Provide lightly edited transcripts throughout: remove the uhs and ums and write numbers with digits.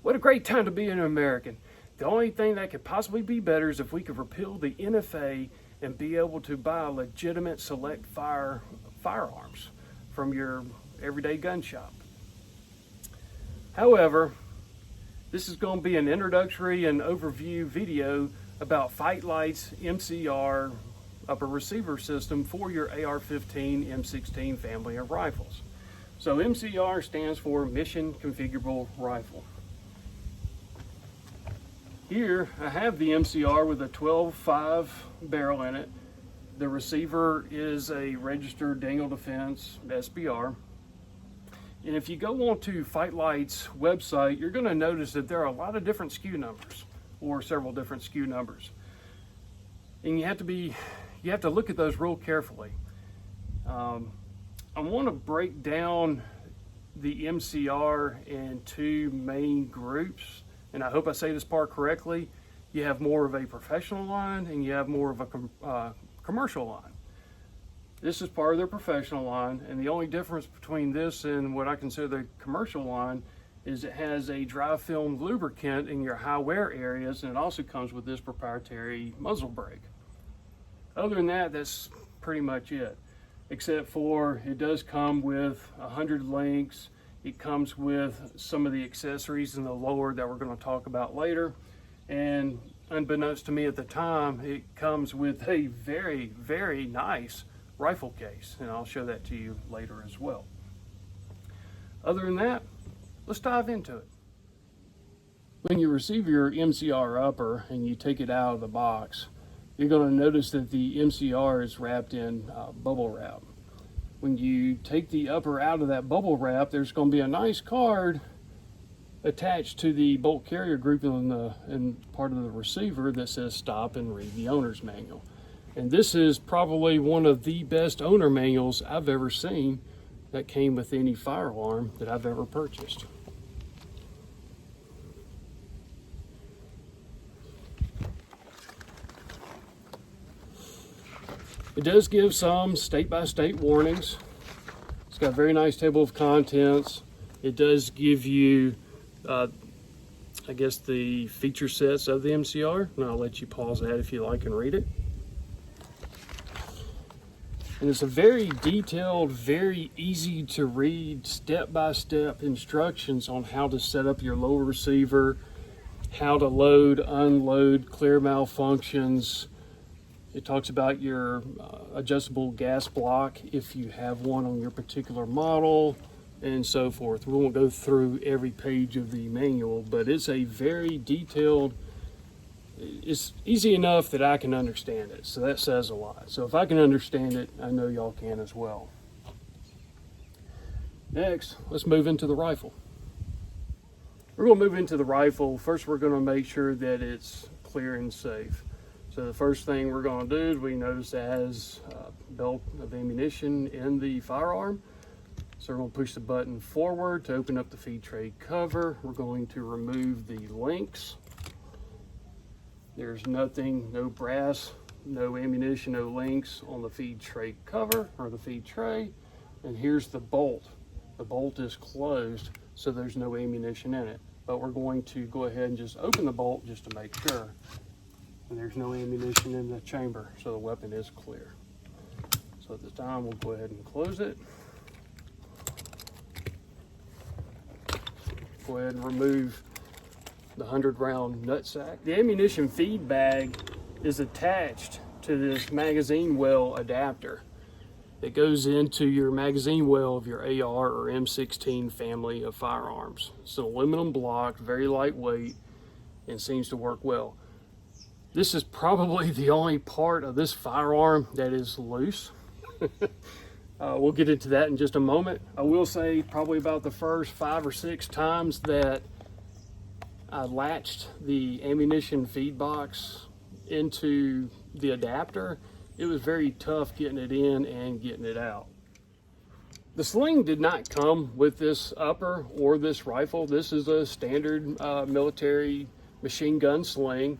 What a great time to be an American. The only thing that could possibly be better is if we could repeal the NFA and be able to buy legitimate select firearms from your everyday gun shop. However, this is going to be an introductory and overview video about Fightlite's MCR upper receiver system for your AR-15 M16 family of rifles. So MCR stands for Mission Configurable Rifle. Here I have the MCR with a 12.5 barrel in it. The receiver is a registered Daniel Defense SBR. And if you go onto Fightlite's website, you're going to notice that there are a lot of different SKU numbers, or several different SKU numbers. And you have to look at those real carefully. I want to break down the MCR in two main groups. And I hope I say this part correctly. You have more of a professional line and you have more of a commercial line. This is part of their professional line, and the only difference between this and what I consider the commercial line is it has a dry film lubricant in your high wear areas, and it also comes with this proprietary muzzle brake. Other than that, that's pretty much it, except for it does come with 100 links. It comes with some of the accessories in the lower that we're going to talk about later. And unbeknownst to me at the time, it comes with a very, very nice rifle case. And I'll show that to you later as well. Other than that, let's dive into it. When you receive your MCR upper and you take it out of the box, you're going to notice that the MCR is wrapped in bubble wrap. When you take the upper out of that bubble wrap, there's going to be a nice card attached to the bolt carrier group in part of the receiver that says stop and read the owner's manual. And this is probably one of the best owner manuals I've ever seen that came with any firearm that I've ever purchased. It does give some state-by-state warnings. It's got a very nice table of contents. It does give you, I guess, the feature sets of the MCR. And I'll let you pause that if you like and read it. And it's a very detailed, very easy to read, step-by-step instructions on how to set up your lower receiver, how to load, unload, clear malfunctions. It talks about your adjustable gas block if you have one on your particular model and so forth. We won't go through every page of the manual, but it's a very detailed, it's easy enough that I can understand it. So that says a lot. So if I can understand it, I know y'all can as well. Next, let's move into the rifle. We're going to move into the rifle. First, we're going to make sure that it's clear and safe. So the first thing we're going to do is we notice it has a belt of ammunition in the firearm. So we're going to push the button forward to open up the feed tray cover. We're going to remove the links. There's nothing, no brass, no ammunition, no links on the feed tray cover or the feed tray. And here's the bolt. The bolt is closed, so there's no ammunition in it. But we're going to go ahead and just open the bolt just to make sure. And there's no ammunition in the chamber, so the weapon is clear. So at this time, we'll go ahead and close it. Go ahead and remove the 100-round nutsack. The ammunition feed bag is attached to this magazine well adapter that goes into your magazine well of your AR or M16 family of firearms. It's an aluminum block, very lightweight, and seems to work well. This is probably the only part of this firearm that is loose. We'll get into that in just a moment. I will say probably about the first 5 or 6 times that I latched the ammunition feed box into the adapter, it was very tough getting it in and getting it out. The sling did not come with this upper or this rifle. This is a standard military machine gun sling.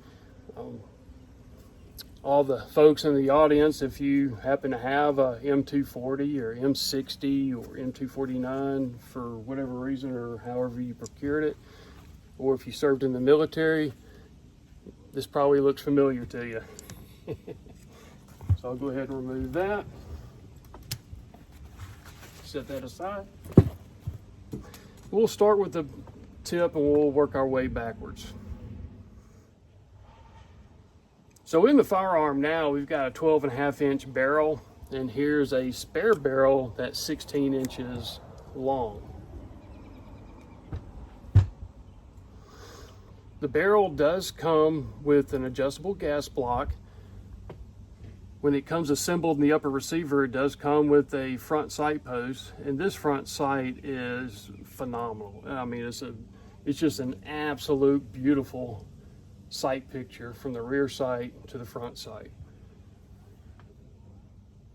All the folks in the audience, if you happen to have a M240 or M60 or M249 for whatever reason or however you procured it, or if you served in the military, this probably looks familiar to you. So I'll go ahead and remove that. Set that aside. We'll start with the tip and we'll work our way backwards. So in the firearm now, we've got a 12.5-inch barrel, and here's a spare barrel that's 16 inches long. The barrel does come with an adjustable gas block. When it comes assembled in the upper receiver, it does come with a front sight post, and this front sight is phenomenal. I mean, it's just an absolute beautiful sight picture from the rear sight to the front sight.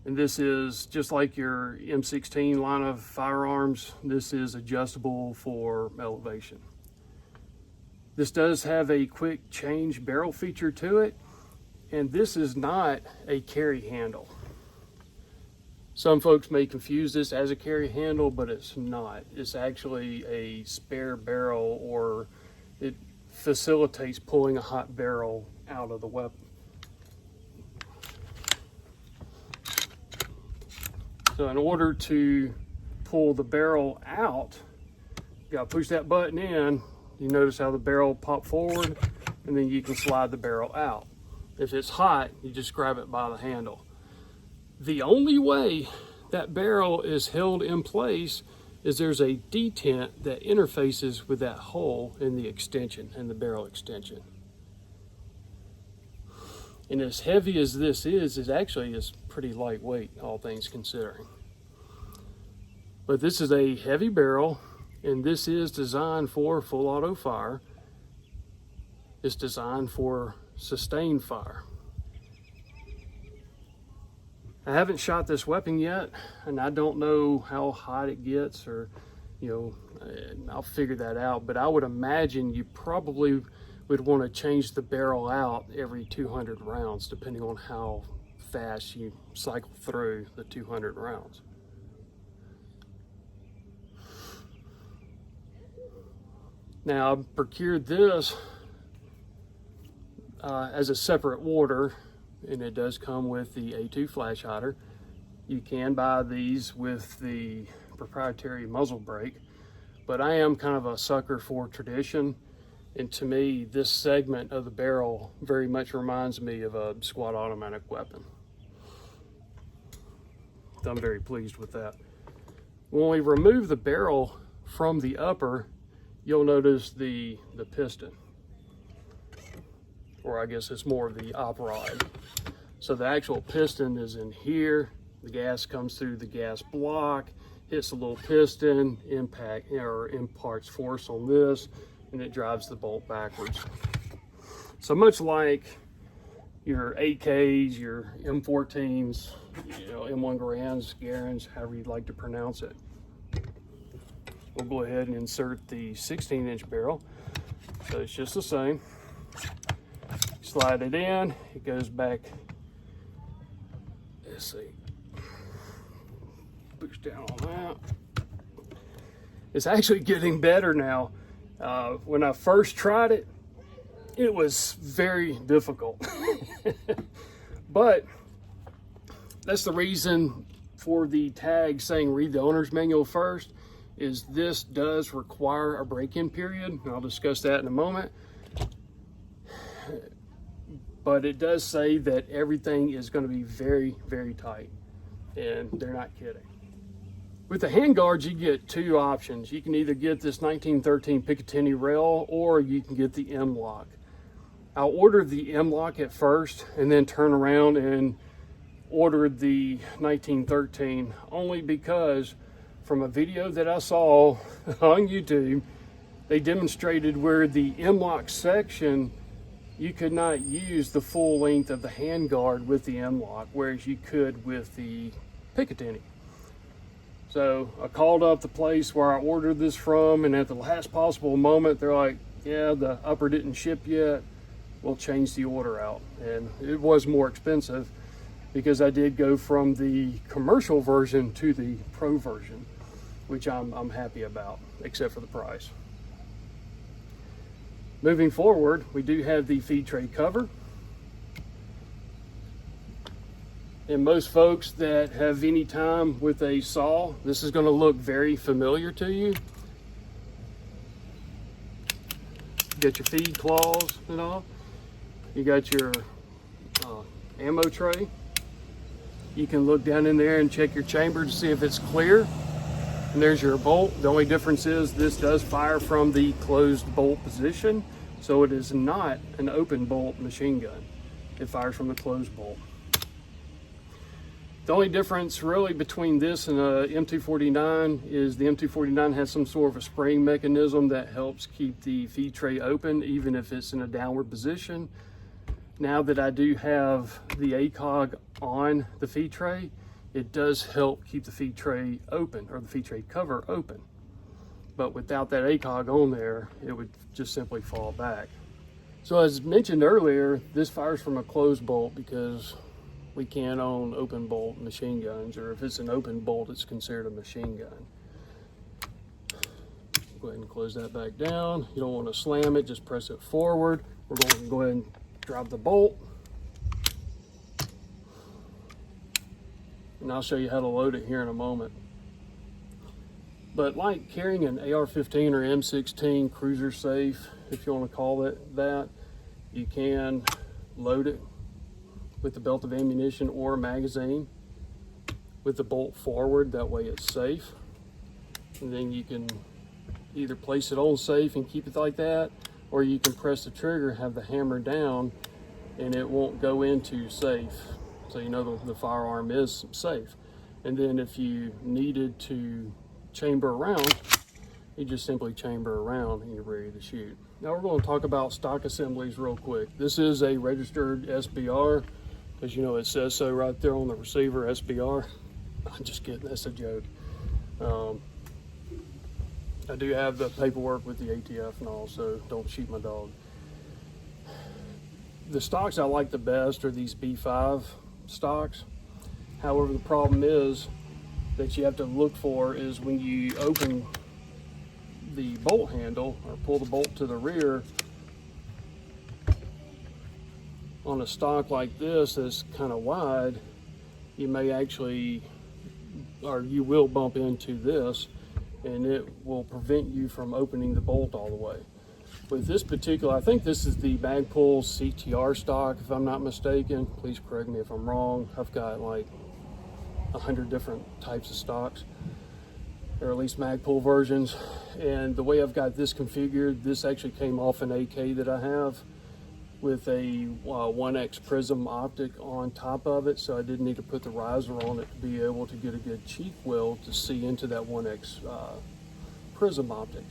And this is just like your M16 line of firearms. This is adjustable for elevation. This does have a quick change barrel feature to it, and this is not a carry handle. Some folks may confuse this as a carry handle, but it's not. It's actually a spare barrel, or it facilitates pulling a hot barrel out of the weapon. So in order to pull the barrel out, you gotta push that button in. You notice how the barrel popped forward, and then you can slide the barrel out. If it's hot, you just grab it by the handle. The only way that barrel is held in place is there's a detent that interfaces with that hole in the extension, in the barrel extension. And as heavy as this is actually pretty lightweight, all things considering. But this is a heavy barrel, and this is designed for full auto fire. It's designed for sustained fire. I haven't shot this weapon yet, and I don't know how hot it gets, or, you know, I'll figure that out. But I would imagine you probably would want to change the barrel out every 200 rounds, depending on how fast you cycle through the 200 rounds. Now, I procured this as a separate order, and it does come with the A2 flashider. You can buy these with the proprietary muzzle brake, but I am kind of a sucker for tradition, and to me, this segment of the barrel very much reminds me of a squad automatic weapon. So I'm very pleased with that. When we remove the barrel from the upper, you'll notice the piston, or I guess it's more of the op rod. So the actual piston is in here. The gas comes through the gas block, hits the little piston, imparts force on this, and it drives the bolt backwards. So much like your AKs, your M14s, you know, M1 Garands, Garans, however you'd like to pronounce it. We'll go ahead and insert the 16-inch barrel. So it's just the same. Slide it in, it goes back. Let's see. Push down on that. It's actually getting better now. When I first tried it, it was very difficult. But that's the reason for the tag saying read the owner's manual first, is this does require a break-in period, and I'll discuss that in a moment. But it does say that everything is going to be very, very tight, and they're not kidding. With the handguards, you get two options. You can either get this 1913 Picatinny rail, or you can get the M-lock. I'll order the M-lock at first, and then turn around and order the 1913, only because from a video that I saw on YouTube, they demonstrated where the M-lock section, you could not use the full length of the handguard with the M-lock, whereas you could with the Picatinny. So I called up the place where I ordered this from, and at the last possible moment, they're like, yeah, the upper didn't ship yet. We'll change the order out. And it was more expensive because I did go from the commercial version to the pro version, which I'm happy about, except for the price. Moving forward, we do have the feed tray cover. And most folks that have any time with a saw, this is going to look very familiar to you. You got your feed claws and all. You got your ammo tray. You can look down in there and check your chamber to see if it's clear. And there's your bolt. The only difference is this does fire from the closed bolt position, so it is not an open bolt machine gun. It fires from the closed bolt. The only difference really between this and a M249 is the M249 has some sort of a spring mechanism that helps keep the feed tray open even if it's in a downward position. Now that I do have the ACOG on the feed tray, it does help keep the feed tray open, or the feed tray cover open. But without that ACOG on there, it would just simply fall back. So as mentioned earlier, this fires from a closed bolt because we can't own open bolt machine guns, or if it's an open bolt, it's considered a machine gun. Go ahead and close that back down. You don't want to slam it, just press it forward. We're going to go ahead and drop the bolt. And I'll show you how to load it here in a moment. But like carrying an AR-15 or M16 cruiser safe, if you want to call it that, you can load it with the belt of ammunition or magazine with the bolt forward. That way it's safe. And then you can either place it on safe and keep it like that, or you can press the trigger, have the hammer down, and it won't go into safe. So you know the firearm is safe. And then if you needed to chamber around, you just simply chamber around and you're ready to shoot. Now we're going to talk about stock assemblies real quick. This is a registered SBR. As you know, it says so right there on the receiver, SBR. I'm just kidding, that's a joke. I do have the paperwork with the ATF and all, so don't shoot my dog. The stocks I like the best are these B5 stocks. However, the problem is that you have to look for is when you open the bolt handle or pull the bolt to the rear, on a stock like this that's kind of wide, you may actually, or you will bump into this, and it will prevent you from opening the bolt all the way. With this particular, I think this is the Magpul CTR stock, if I'm not mistaken. Please correct me if I'm wrong. I've got like 100 different types of stocks, or at least Magpul versions. And the way I've got this configured, this actually came off an AK that I have with a 1X prism optic on top of it, so I didn't need to put the riser on it to be able to get a good cheek weld to see into that 1X prism optic.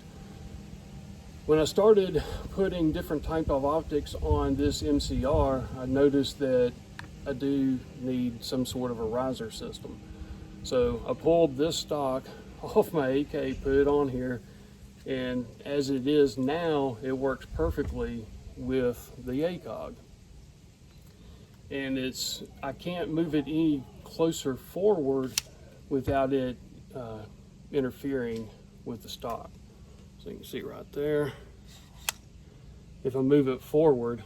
When I started putting different type of optics on this MCR, I noticed that I do need some sort of a riser system. So I pulled this stock off my AK, put it on here, and as it is now, it works perfectly with the ACOG. And I can't move it any closer forward without it interfering with the stock. So you can see right there, if I move it forward,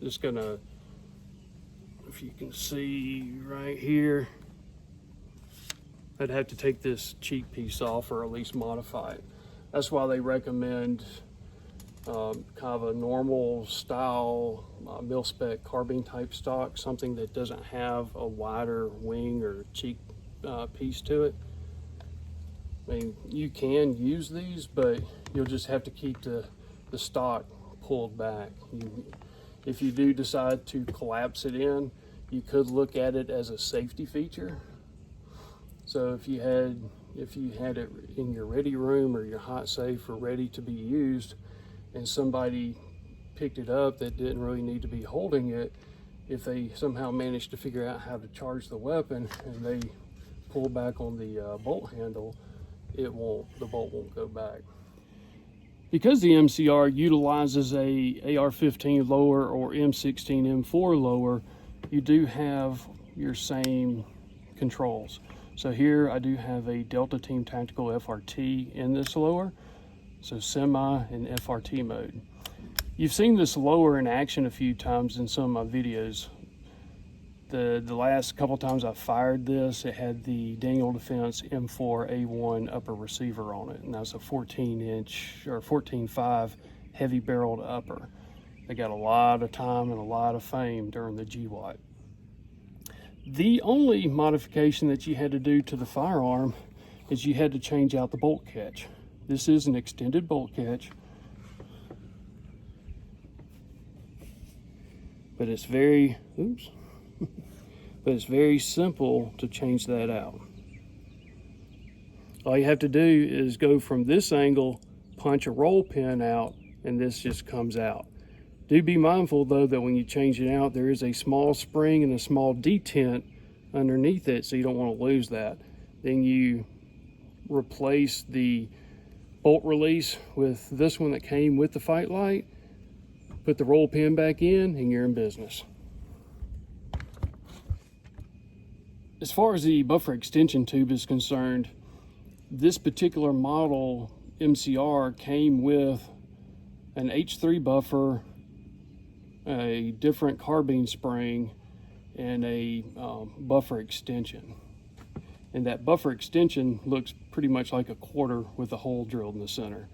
it's gonna, if you can see right here, I'd have to take this cheek piece off or at least modify it. That's why they recommend kind of a normal style mil-spec carbine type stock, something that doesn't have a wider wing or cheek piece to it. I mean, you can use these, but you'll just have to keep the stock pulled back. If you do decide to collapse it in, you could look at it as a safety feature. So if you had it in your ready room or your hot safe or ready to be used, and somebody picked it up that didn't really need to be holding it, if they somehow managed to figure out how to charge the weapon and they pull back on the bolt handle, the bolt won't go back. Because the MCR utilizes a AR-15 lower or M16 M4 lower, you do have your same controls. So here I do have a Delta Team Tactical FRT in this lower, so semi and FRT mode. You've seen this lower in action a few times in some of my videos. The last couple times I fired this, it had the Daniel Defense M4A1 upper receiver on it, and that's a 14-inch or 14.5 heavy barreled upper. They got a lot of time and a lot of fame during the GWAT. The only modification that you had to do to the firearm is you had to change out the bolt catch. This is an extended bolt catch, but it's very, but it's very simple to change that out. All you have to do is go from this angle, punch a roll pin out, and this just comes out. Do be mindful though that when you change it out, there is a small spring and a small detent underneath it, so you don't want to lose that. Then you replace the bolt release with this one that came with the Fightlite, put the roll pin back in, and you're in business. As far as the buffer extension tube is concerned, this particular model MCR came with an H3 buffer, a different carbine spring, and a buffer extension. And that buffer extension looks pretty much like a quarter with a hole drilled in the center.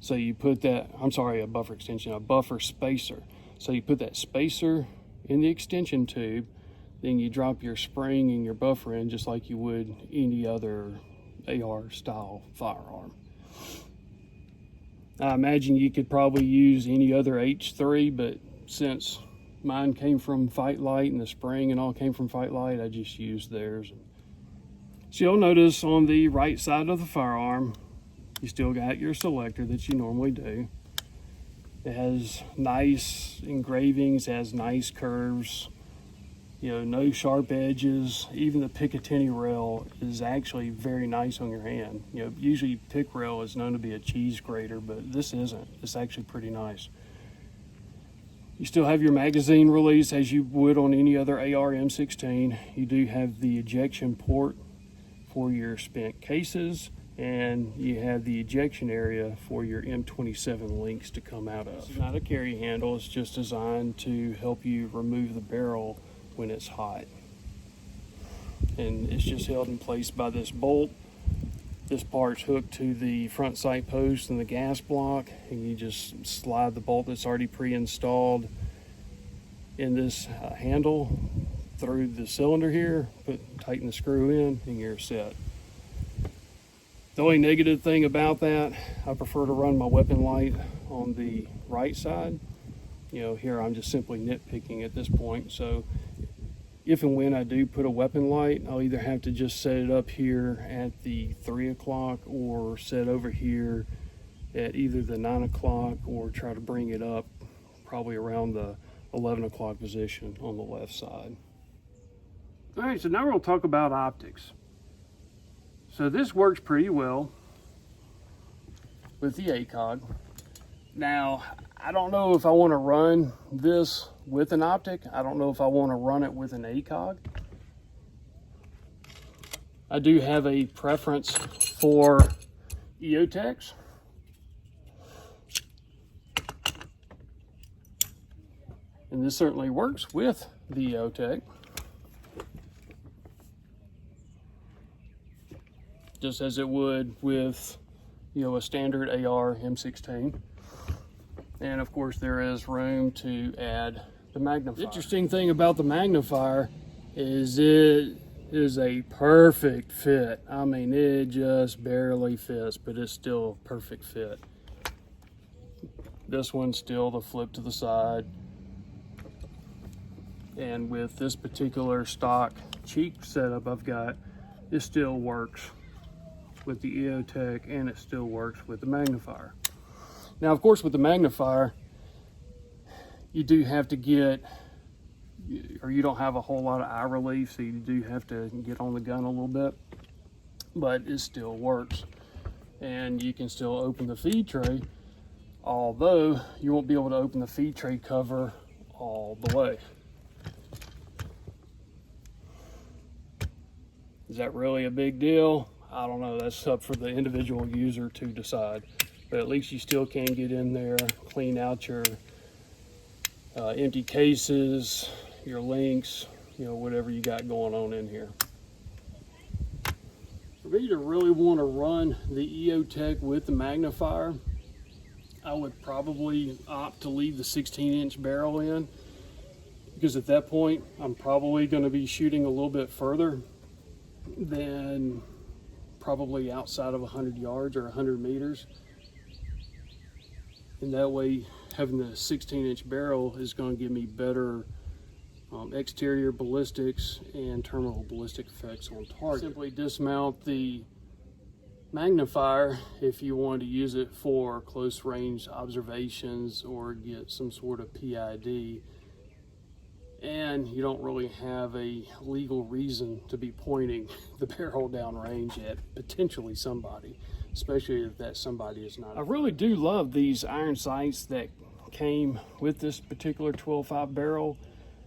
So you put that, I'm sorry, a buffer extension, a buffer spacer. So you put that spacer in the extension tube, then you drop your spring and your buffer in just like you would any other AR style firearm. I imagine you could probably use any other H3, but since mine came from Fightlite and the spring and all came from Fightlite, I just used theirs. So you'll notice on the right side of the firearm, you still got your selector that you normally do. It has nice engravings, has nice curves, you know, no sharp edges. Even the Picatinny rail is actually very nice on your hand. You know, usually pick rail is known to be a cheese grater, but this isn't. It's actually pretty nice. You still have your magazine release as you would on any other AR M16. You do have the ejection port for your spent cases, and you have the ejection area for your M27 links to come out of. It's not a carry handle, it's just designed to help you remove the barrel when it's hot. And it's just held in place by this bolt. This part's hooked to the front sight post and the gas block, and you just slide the bolt that's already pre-installed in this handle through the cylinder here, tighten the screw in, and you're set. The only negative thing about that, I prefer to run my weapon light on the right side. You know, here I'm just simply nitpicking at this point. So if and when I do put a weapon light, I'll either have to just set it up here at the 3 o'clock or set over here at either the 9 o'clock or try to bring it up probably around the 11 o'clock position on the left side. All right, so now we'll talk about optics. So this works pretty well with the ACOG. Now, I don't know if I want to run this with an optic. I don't know if I want to run it with an ACOG. I do have a preference for EOTechs. And this certainly works with the EOTech. Just as it would with, you know, a standard AR M16. And of course there is room to add the magnifier. The interesting thing about the magnifier is it is a perfect fit. I mean, it just barely fits, but it's still a perfect fit. This one's still the flip to the side. And with this particular stock cheek setup I've got, it still works with the EOTech, and it still works with the magnifier. Now, of course, with the magnifier, you do have to get, or you don't have a whole lot of eye relief, so you do have to get on the gun a little bit, but it still works. And you can still open the feed tray, although you won't be able to open the feed tray cover all the way. Is that really a big deal? I don't know. That's up for the individual user to decide. but at least you still can get in there, clean out your empty cases, your links, whatever you got going on in here. For me to really want to run the EOTech with the magnifier, I would probably opt to leave the 16-inch barrel in, because at that point I'm probably going to be shooting a little bit further than probably outside of 100 yards or 100 meters. And that way, having the 16-inch barrel is going to give me better exterior ballistics and terminal ballistic effects on target. Simply dismount the magnifier if you want to use it for close range observations or get some sort of PID, and you don't really have a legal reason to be pointing the barrel down range at potentially somebody, especially if that somebody is not. I really do love these iron sights that came with this particular 12.5 barrel,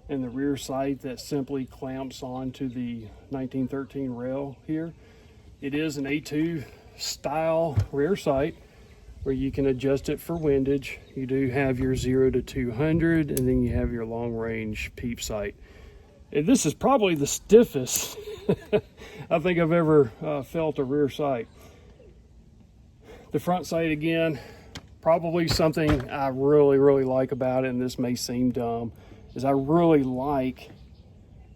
and the rear sight that simply clamps onto the 1913 rail here. It is an A2 style rear sight where you can adjust it for windage. You do have your 0 to 200, and then you have your long range peep sight. And this is probably the stiffest I think I've ever felt a rear sight. The front sight, again, probably something I really like about it, and this may seem dumb, is I really like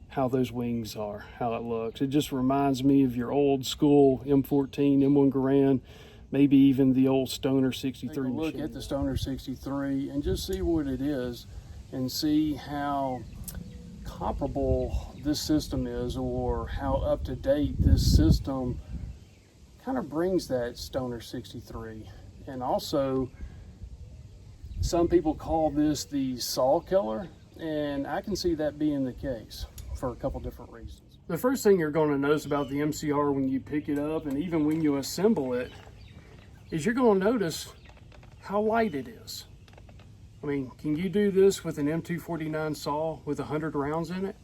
how those wings are, how it looks. It just reminds me of your old school M14, M1 Garand, maybe even the old Stoner 63 machine. Look at the Stoner 63 and just see what it is, and see how comparable this system is, or how up to date this system kind of brings that Stoner 63. And also, some people call this the saw killer, and I can see that being the case for a couple different reasons. The first thing you're going to notice about the MCR when you pick it up, and even when you assemble it, is you're going to notice how light it is. I mean, can you do this with an M249 saw with 100 rounds in it?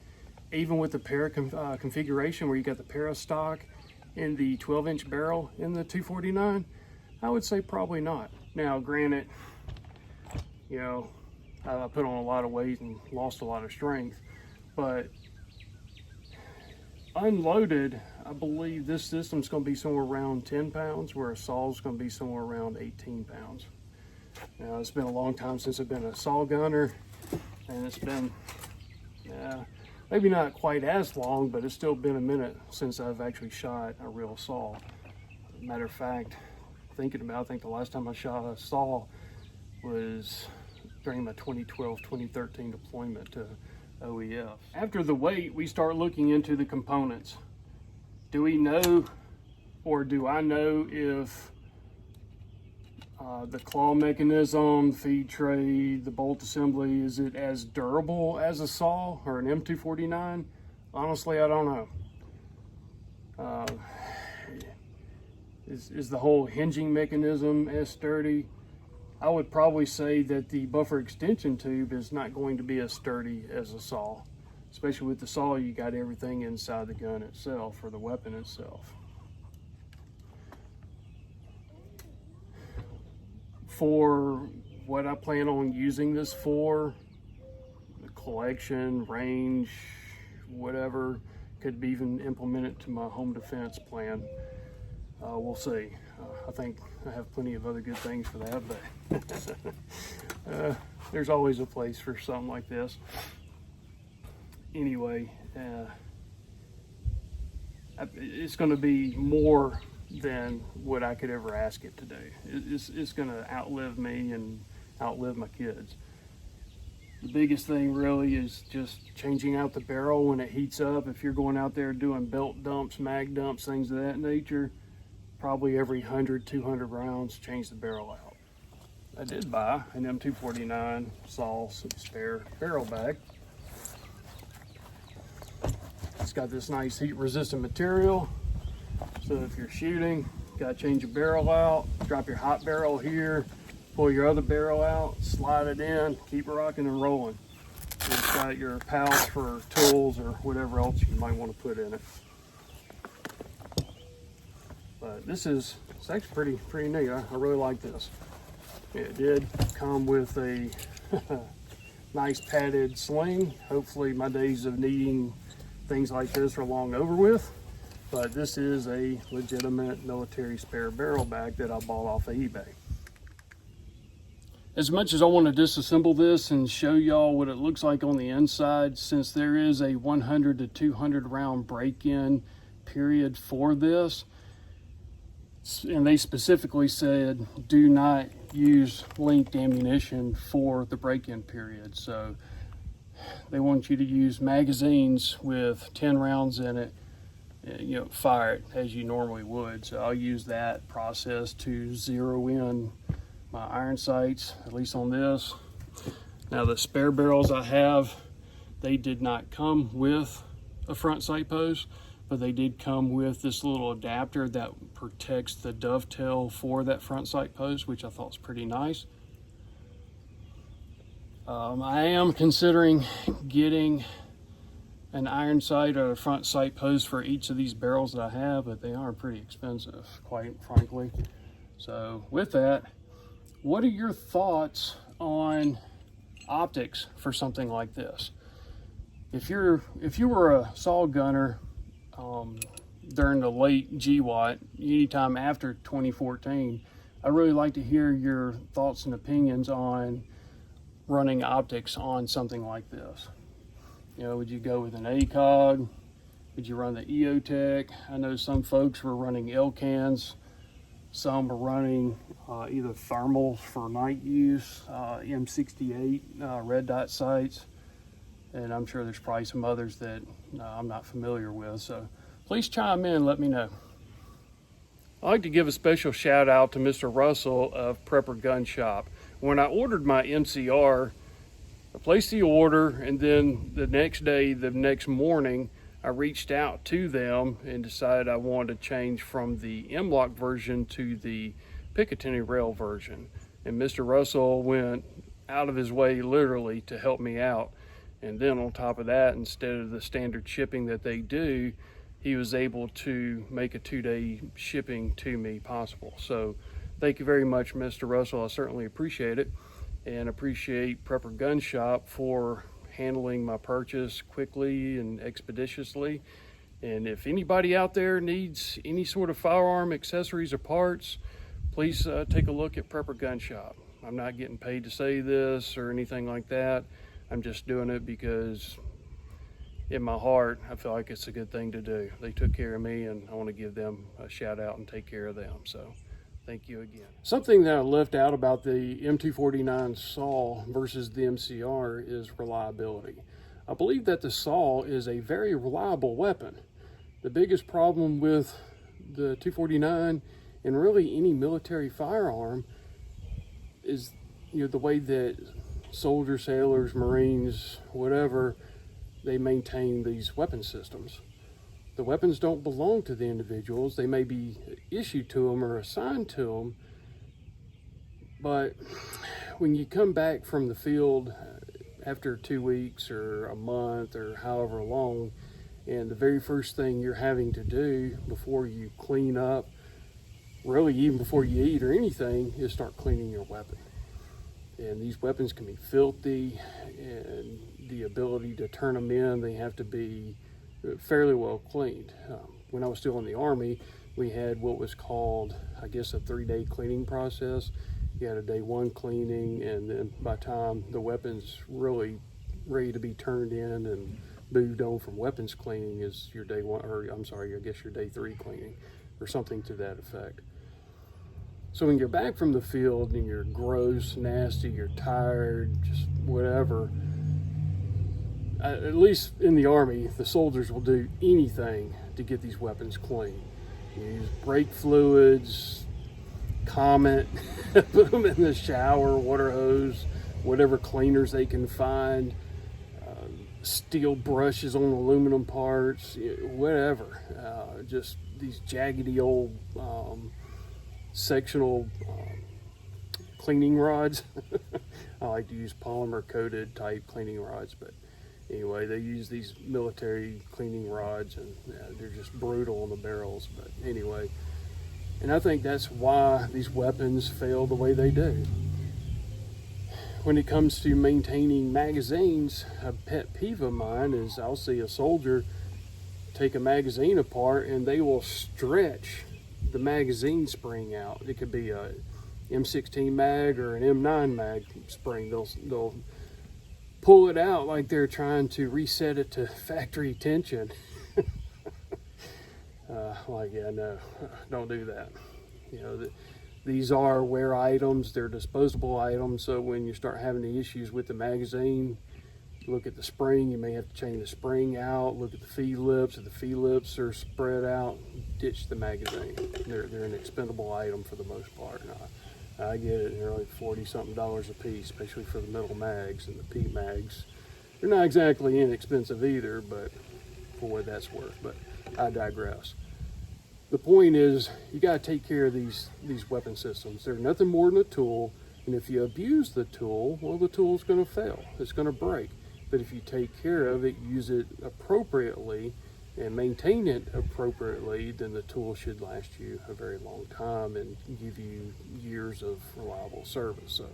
Even with the para configuration where you got the para stock and the 12-inch barrel in the 249? I would say probably not. Now, granted, I put on a lot of weight and lost a lot of strength, but unloaded, I believe this system's going to be somewhere around 10 pounds, where a saw is going to be somewhere around 18 pounds. Now, it's been a long time since I've been a saw gunner, and it's been, maybe not quite as long, but it's still been a minute since I've actually shot a real saw. Matter of fact, thinking about it, I think the last time I shot a saw was during my 2012-2013 deployment to OEF. After the weight, we start looking into the components. Do we know, or do I know, if the claw mechanism, feed tray, the bolt assembly, is it as durable as a saw or an M249? Honestly, I don't know. Is the whole hinging mechanism as sturdy? I would probably say that the buffer extension tube is not going to be as sturdy as a saw. Especially with the saw, you got everything inside the gun itself, or the weapon itself. For what I plan on using this for, the collection, range, whatever, could be even implemented to my home defense plan. We'll see. I think I have plenty of other good things for that, but there's always a place for something like this. Anyway, it's going to be more than what I could ever ask it to do. It's going to outlive me and outlive my kids. The biggest thing really is just changing out the barrel when it heats up. If you're going out there doing belt dumps, mag dumps, things of that nature, probably every 100, 200 rounds, change the barrel out. I did buy an M249 saw spare barrel bag. It's got this nice heat resistant material, so if you're shooting, gotta change your barrel out, drop your hot barrel here, pull your other barrel out, slide it in, keep rocking and rolling. It's got your pouch for tools or whatever else you might want to put in it. But it's actually pretty neat. I really like this. It did come with a nice padded sling. Hopefully my days of needing things like this are long over with. But this is a legitimate military spare barrel bag that I bought off of eBay. As much as I want to disassemble this and show y'all what it looks like on the inside, since there is a 100 to 200 round break-in period for this, and they specifically said do not use linked ammunition for the break-in period. So they want you to use magazines with 10 rounds in it, you know, fire it as you normally would. So I'll use that process to zero in my iron sights, at least on this. Now the spare barrels I have, they did not come with a front sight post, but they did come with this little adapter that protects the dovetail for that front sight post, which I thought was pretty nice. I am considering getting an iron sight or a front sight post for each of these barrels that I have, but they are pretty expensive, quite frankly. So with that, what are your thoughts on optics for something like this? If you were a saw gunner during the late GWAT, anytime after 2014, I'd really like to hear your thoughts and opinions on running optics on something like this. You know, would you go with an ACOG? Would you run the EOTech? I know some folks were running LCANs. Some were running either thermals for night use, M68 red dot sights, and I'm sure there's probably some others that I'm not familiar with. So please chime in and let me know. I'd like to give a special shout out to Mr. Russell of Prepper Gun Shop. When I ordered my MCR, I placed the order, and then the next morning, I reached out to them and decided I wanted to change from the M-LOK version to the Picatinny rail version. And Mr. Russell went out of his way literally to help me out. And then on top of that, instead of the standard shipping that they do, he was able to make a 2-day shipping to me possible. So thank you very much, Mr. Russell. I certainly appreciate it, and appreciate Prepper Gun Shop for handling my purchase quickly and expeditiously. And if anybody out there needs any sort of firearm accessories or parts, please take a look at Prepper Gun Shop. I'm not getting paid to say this or anything like that. I'm just doing it because in my heart, I feel like it's a good thing to do. They took care of me, and I want to give them a shout out and take care of them. So thank you again. Something that I left out about the M249 saw versus the MCR is reliability. I believe that the saw is a very reliable weapon. The biggest problem with the 249 and really any military firearm is, you know, the way that soldiers, sailors, Marines, whatever, they maintain these weapon systems. The weapons don't belong to the individuals. They may be issued to them or assigned to them, but when you come back from the field after 2 weeks or a month or however long, and the very first thing you're having to do before you clean up, really even before you eat or anything, is start cleaning your weapon. And these weapons can be filthy, and the ability to turn them in, they have to be fairly well cleaned. When I was still in the Army, we had what was called, I guess, a 3-day cleaning process. You had a day 1 cleaning, and then by the time the weapon's really ready to be turned in and moved on from weapons cleaning is your day 1, or I'm sorry, I guess your day 3 cleaning, or something to that effect. So when you're back from the field and you're gross, nasty, you're tired, just whatever, at least in the Army, the soldiers will do anything to get these weapons clean. You use brake fluids, Comet, put them in the shower, water hose, whatever cleaners they can find, steel brushes on aluminum parts, whatever. Just these jaggedy old sectional cleaning rods. I like to use polymer coated type cleaning rods, but anyway, they use these military cleaning rods, and they're just brutal on the barrels. But anyway, And I think that's why these weapons fail the way they do. When it comes to maintaining magazines, a pet peeve of mine is I'll see a soldier take a magazine apart and they will stretch the magazine spring out. It could be a M16 mag or an M9 mag spring. They'll pull it out like they're trying to reset it to factory tension. Like, yeah, no, don't do that. You know, these are wear items, they're disposable items, so when you start having the issues with the magazine, look at the spring, you may have to change the spring out, look at the feed lips. If the feed lips are spread out, ditch the magazine. They're an expendable item for the most part. I get it, they're like $40-something a piece, especially for the metal mags and the P mags. They're not exactly inexpensive either, but for what that's worth, but I digress. The point is, you gotta take care of these weapon systems. They're nothing more than a tool, and if you abuse the tool, well, the tool's gonna fail, it's gonna break. But if you take care of it, use it appropriately, and maintain it appropriately, then the tool should last you a very long time and give you years of reliable service. So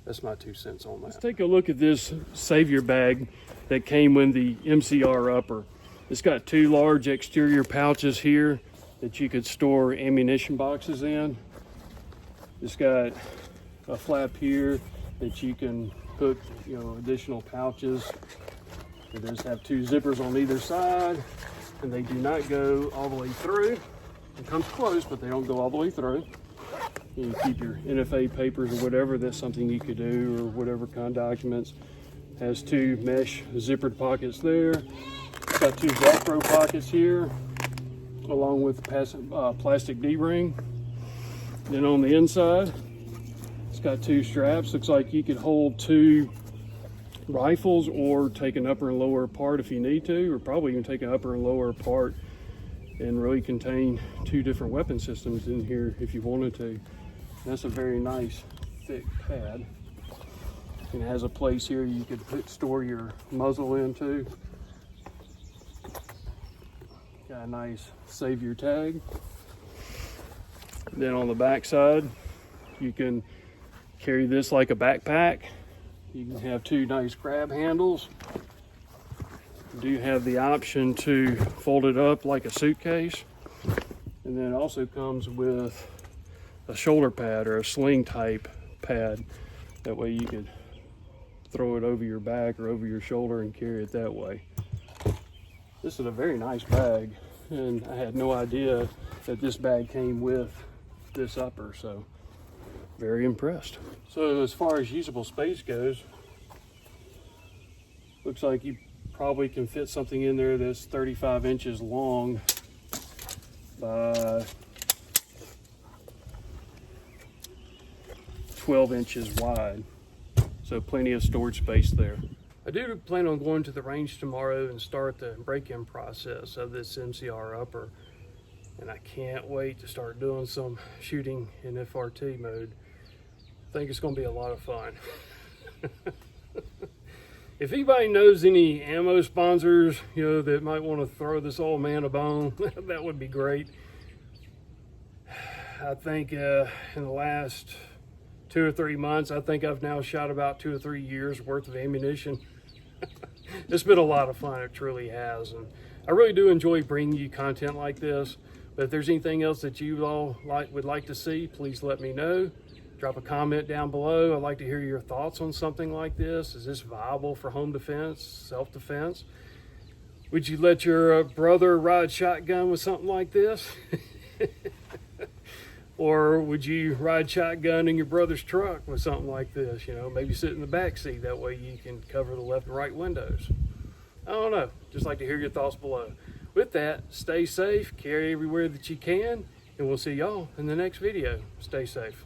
that's my 2 cents on that. Let's take a look at this Savior bag that came with the MCR upper. It's got 2 large exterior pouches here that you could store ammunition boxes in. It's got a flap here that you can put, you know, additional pouches. It does have 2 zippers on either side, and they do not go all the way through. It comes close, but they don't go all the way through. You keep your NFA papers or whatever, that's something you could do, or whatever kind of documents. Has 2 mesh zippered pockets there. It's got 2 Velcro pockets here, along with plastic D-ring. Then on the inside, it's got 2 straps. Looks like you could hold 2 rifles or take an upper and lower apart if you need to, or probably even take an upper and lower apart and really contain 2 different weapon systems in here if you wanted to. And that's a very nice thick pad. And it has a place here you could store your muzzle into. Got a nice Savior tag. Then on the back side, you can carry this like a backpack. You can have 2 nice grab handles. You do have the option to fold it up like a suitcase. And then it also comes with a shoulder pad or a sling type pad. That way you could throw it over your back or over your shoulder and carry it that way. This is a very nice bag, and I had no idea that this bag came with this upper, so very impressed. So as far as usable space goes, looks like you probably can fit something in there that's 35 inches long by 12 inches wide. So plenty of storage space there. I do plan on going to the range tomorrow and start the break-in process of this MCR upper. And I can't wait to start doing some shooting in FRT mode. I think it's gonna be a lot of fun. If anybody knows any ammo sponsors, you know, that might want to throw this old man a bone, that would be great. I think in the last 2 or 3 months, I think I've now shot about 2 or 3 years worth of ammunition. It's been a lot of fun, it truly has. And I really do enjoy bringing you content like this. But if there's anything else that you all would like to see, please let me know. Drop a comment down below. I'd like to hear your thoughts on something like this. Is this viable for home defense, self-defense? Would you let your brother ride shotgun with something like this? Or would you ride shotgun in your brother's truck with something like this? You know, maybe sit in the back seat. That way you can cover the left and right windows. I don't know. Just like to hear your thoughts below. With that, stay safe, carry everywhere that you can, and we'll see y'all in the next video. Stay safe.